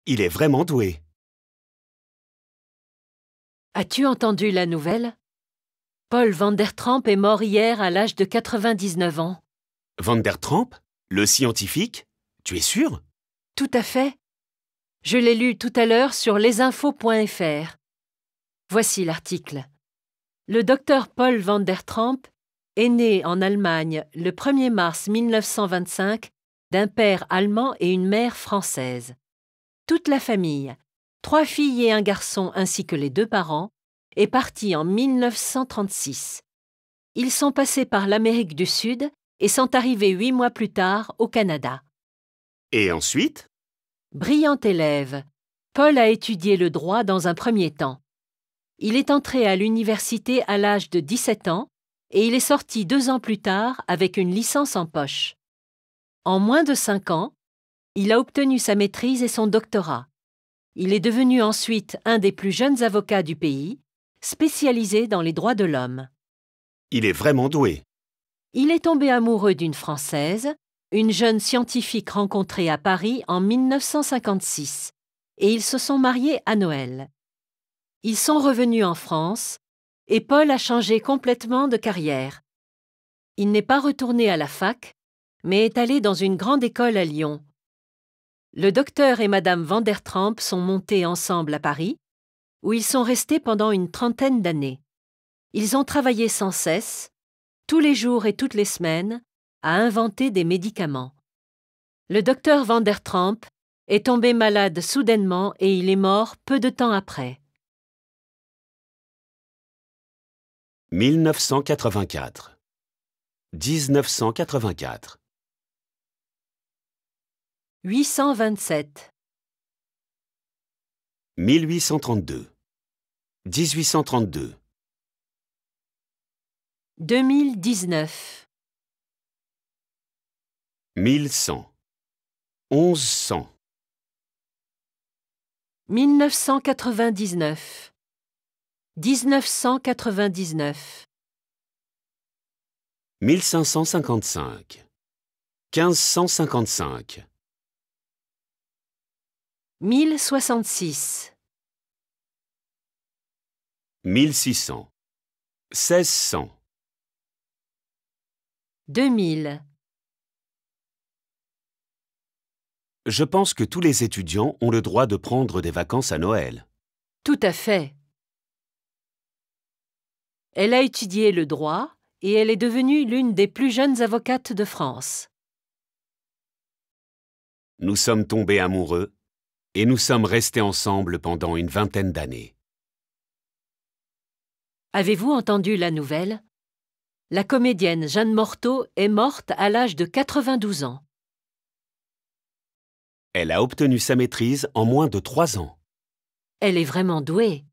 Il est vraiment doué. As-tu entendu la nouvelle? Paul van der Tramp est mort hier à l'âge de 99 ans. Van der Tramp? Le scientifique? Tu es sûr? Tout à fait. Je l'ai lu tout à l'heure sur lesinfos.fr. Voici l'article. Le docteur Paul van der Tramp est né en Allemagne le 1er mars 1925 d'un père allemand et une mère française. Toute la famille, 3 filles et un garçon ainsi que les 2 parents, est partie en 1936. Ils sont passés par l'Amérique du Sud et sont arrivés 8 mois plus tard au Canada. Et ensuite? Brillant élève, Paul a étudié le droit dans un premier temps. Il est entré à l'université à l'âge de 17 ans et il est sorti 2 ans plus tard avec une licence en poche. En moins de 5 ans, il a obtenu sa maîtrise et son doctorat. Il est devenu ensuite un des plus jeunes avocats du pays, spécialisé dans les droits de l'homme. Il est vraiment doué. Il est tombé amoureux d'une Française, une jeune scientifique rencontrée à Paris en 1956, et ils se sont mariés à Noël. Ils sont revenus en France, et Paul a changé complètement de carrière. Il n'est pas retourné à la fac, mais est allé dans une grande école à Lyon. Le docteur et Madame van der Tramp sont montés ensemble à Paris, où ils sont restés pendant une 30aine d'années. Ils ont travaillé sans cesse, tous les jours et toutes les semaines, à inventer des médicaments. Le docteur van der Tramp est tombé malade soudainement et il est mort peu de temps après. 1984. 1984. 827. 1832. 1832. 2019. 1100. 1100. 1999. 1999. 1555. 1555. 1066. 1600. 1600. 2000. Je pense que tous les étudiants ont le droit de prendre des vacances à Noël. Tout à fait. Elle a étudié le droit et elle est devenue l'une des plus jeunes avocates de France. Nous sommes tombés amoureux et nous sommes restés ensemble pendant une 20aine d'années. Avez-vous entendu la nouvelle? La comédienne Jeanne Morteau est morte à l'âge de 92 ans. Elle a obtenu sa maîtrise en moins de 3 ans. Elle est vraiment douée.